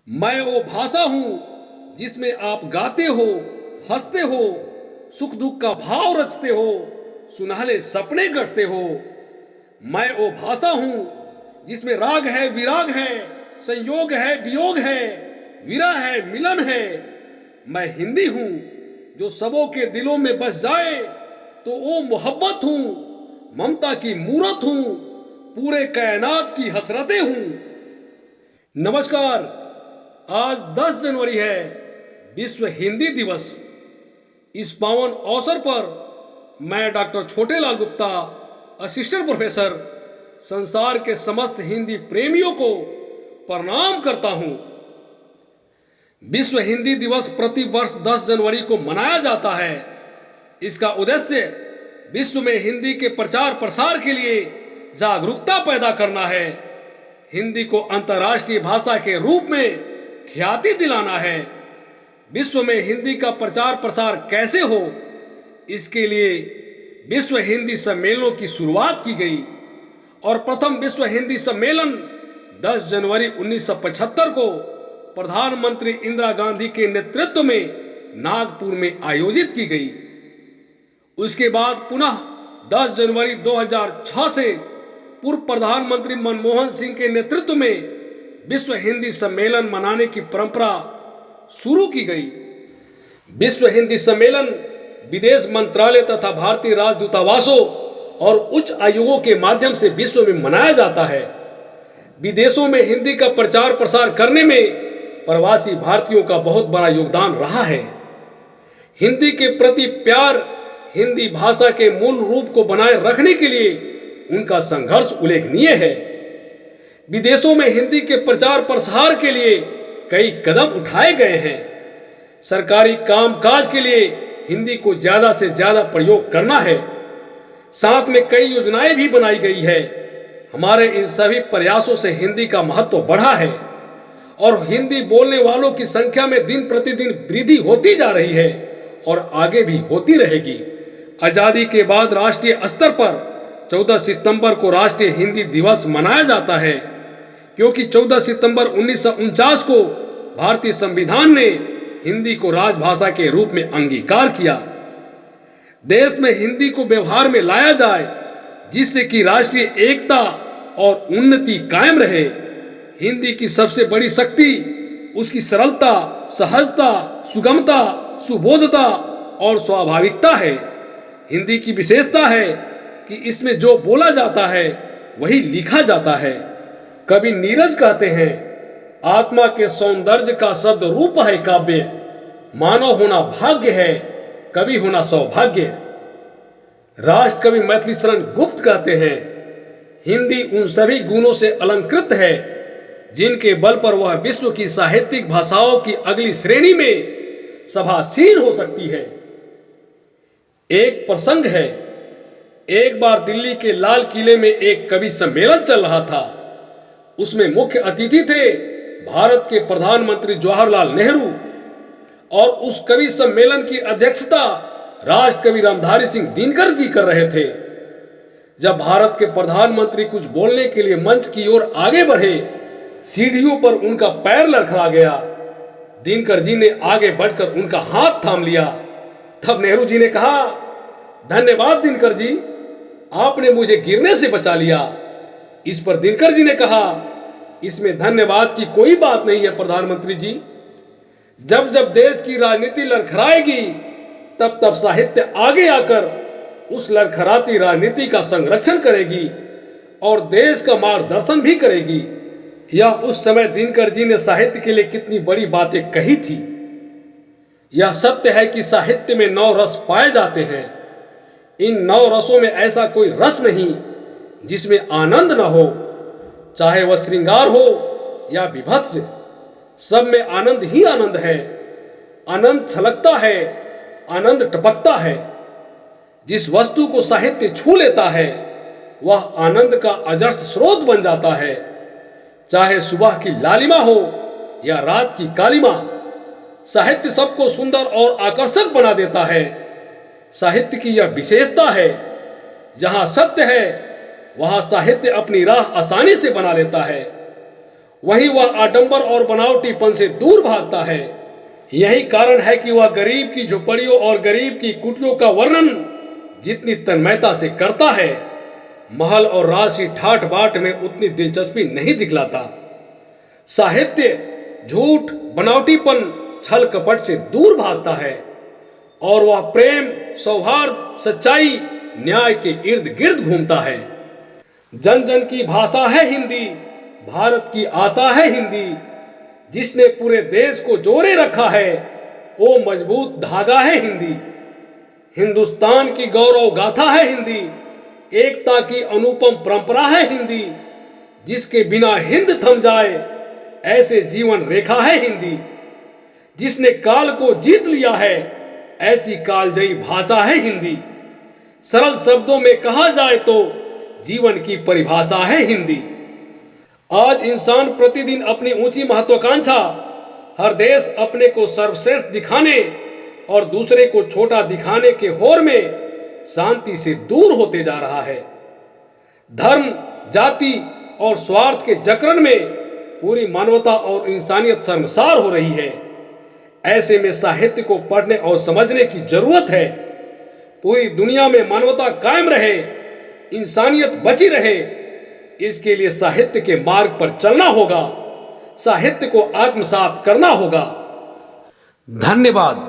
मैं वो भाषा हूँ जिसमें आप गाते हो, हंसते हो, सुख दुख का भाव रचते हो, सुनहले सपने गढ़ते हो। मैं वो भाषा हूँ जिसमें राग है, विराग है, संयोग है, वियोग है, विरह है, मिलन है। मैं हिंदी हूँ जो सबों के दिलों में बस जाए तो वो मोहब्बत हूँ, ममता की मूरत हूँ, पूरे कायनात की हसरतें हूँ। नमस्कार। आज 10 जनवरी है, विश्व हिंदी दिवस। इस पावन अवसर पर मैं doctor Chhotelal Gupta, assistant professor, संसार के समस्त हिंदी प्रेमियों को प्रणाम करता हूं। विश्व हिंदी दिवस प्रति वर्ष 10 जनवरी को मनाया जाता है। इसका उद्देश्य विश्व में हिंदी के प्रचार प्रसार के लिए जागरूकता पैदा करना है, हिंदी को अंतर्राष्ट्रीय भाषा के रूप में ख्याति दिलाना है। विश्व में हिंदी का प्रचार प्रसार कैसे हो, इसके लिए विश्व हिंदी सम्मेलनों की शुरुआत की गई और प्रथम विश्व हिंदी सम्मेलन 10 जनवरी 1975 को प्रधानमंत्री इंदिरा गांधी के नेतृत्व में नागपुर में आयोजित की गई। उसके बाद पुनः 10 जनवरी 2006 से पूर्व प्रधानमंत्री मनमोहन सिंह के नेतृत्व में विश्व हिंदी सम्मेलन मनाने की परंपरा शुरू की गई। विश्व हिंदी सम्मेलन विदेश मंत्रालय तथा भारतीय राजदूतावासों और उच्च आयोगों के माध्यम से विश्व में मनाया जाता है। विदेशों में हिंदी का प्रचार प्रसार करने में प्रवासी भारतीयों का बहुत बड़ा योगदान रहा है। हिंदी के प्रति प्यार, हिंदी भाषा के मूल रूप को बनाए रखने के लिए उनका संघर्ष उल्लेखनीय है। विदेशों में हिंदी के प्रचार प्रसार के लिए कई कदम उठाए गए हैं। सरकारी कामकाज के लिए हिंदी को ज्यादा से ज्यादा प्रयोग करना है। साथ में कई योजनाएं भी बनाई गई है। हमारे इन सभी प्रयासों से हिंदी का महत्व बढ़ा है और हिंदी बोलने वालों की संख्या में दिन प्रतिदिन वृद्धि होती जा रही है और आगे भी होती रहेगी। आजादी के बाद राष्ट्रीय स्तर पर 14 सितंबर को राष्ट्रीय हिंदी दिवस मनाया जाता है, क्योंकि 14 सितंबर 1949 को भारतीय संविधान ने हिंदी को राजभाषा के रूप में अंगीकार किया। देश में हिंदी को व्यवहार में लाया जाए जिससे कि राष्ट्रीय एकता और उन्नति कायम रहे। हिंदी की सबसे बड़ी शक्ति उसकी सरलता, सहजता, सुगमता, सुबोधता और स्वाभाविकता है। हिंदी की विशेषता है कि इसमें जो बोला जाता है वही लिखा जाता है। कवि नीरज कहते हैं, आत्मा के सौंदर्य का शब्द रूप है काव्य, मानव होना भाग्य है, कवि होना सौभाग्य। राष्ट्र कवि मैथिली शरण गुप्त कहते हैं, हिंदी उन सभी गुणों से अलंकृत है जिनके बल पर वह विश्व की साहित्यिक भाषाओं की अगली श्रेणी में सभासीन हो सकती है। एक प्रसंग है, एक बार दिल्ली के लाल किले में एक कवि सम्मेलन चल रहा था। उसमें मुख्य अतिथि थे भारत के प्रधानमंत्री जवाहरलाल नेहरू और उस कवि सम्मेलन की अध्यक्षता राष्ट्र कवि रामधारी सिंह दिनकर जी कर रहे थे। जब भारत के प्रधानमंत्री कुछ बोलने के लिए मंच की ओर आगे बढ़े, सीढ़ियों पर उनका पैर लड़खड़ा गया। दिनकर जी ने आगे बढ़कर उनका हाथ थाम लिया। तब नेहरू जी ने कहा, धन्यवाद दिनकर जी, आपने मुझे गिरने से बचा लिया। इस पर दिनकर जी ने कहा, इसमें धन्यवाद की कोई बात नहीं है प्रधानमंत्री जी। जब जब देश की राजनीति लड़खड़ाएगी तब तब साहित्य आगे आकर उस लड़खड़ाती राजनीति का संरक्षण करेगी और देश का मार्गदर्शन भी करेगी। यह उस समय दिनकर जी ने साहित्य के लिए कितनी बड़ी बातें कही थी। यह सत्य है कि साहित्य में 9 रस पाए जाते हैं। इन 9 रसों में ऐसा कोई रस नहीं जिसमें आनंद न हो, चाहे वह श्रृंगार हो या विभत्स, सब में आनंद ही आनंद है। आनंद छलकता है, आनंद टपकता है। जिस वस्तु को साहित्य छू लेता है वह आनंद का अजस्र स्रोत बन जाता है। चाहे सुबह की लालिमा हो या रात की कालिमा, साहित्य सबको सुंदर और आकर्षक बना देता है। साहित्य की यह विशेषता है, जहां सत्य है वहां साहित्य अपनी राह आसानी से बना लेता है। वही वह आडंबर और बनावटीपन से दूर भागता है। यही कारण है कि वह गरीब की झोपड़ियों और गरीब की कुटियों का वर्णन जितनी तन्मयता से करता है, महल और राशि ठाट बाट में उतनी दिलचस्पी नहीं दिखलाता। साहित्य झूठ, बनावटीपन, छल कपट से दूर भागता है और वह प्रेम, सौहार्द, सच्चाई, न्याय के इर्द गिर्द घूमता है। जन जन की भाषा है हिंदी, भारत की आशा है हिंदी। जिसने पूरे देश को जोड़े रखा है, वो मजबूत धागा है हिंदी। हिंदुस्तान की गौरव गाथा है हिंदी, एकता की अनुपम परंपरा है हिंदी। जिसके बिना हिंद थम जाए, ऐसे जीवन रेखा है हिंदी। जिसने काल को जीत लिया है, ऐसी कालजयी भाषा है हिंदी। सरल शब्दों में कहा जाए तो जीवन की परिभाषा है हिंदी। आज इंसान प्रतिदिन अपनी ऊंची महत्वाकांक्षा, हर देश अपने को सर्वश्रेष्ठ दिखाने और दूसरे को छोटा दिखाने के होड़ में शांति से दूर होते जा रहा है। धर्म, जाति और स्वार्थ के जकड़न में पूरी मानवता और इंसानियत शर्मसार हो रही है। ऐसे में साहित्य को पढ़ने और समझने की जरूरत है। पूरी दुनिया में मानवता कायम रहे, इंसानियत बची रहे, इसके लिए साहित्य के मार्ग पर चलना होगा, साहित्य को आत्मसात करना होगा। धन्यवाद।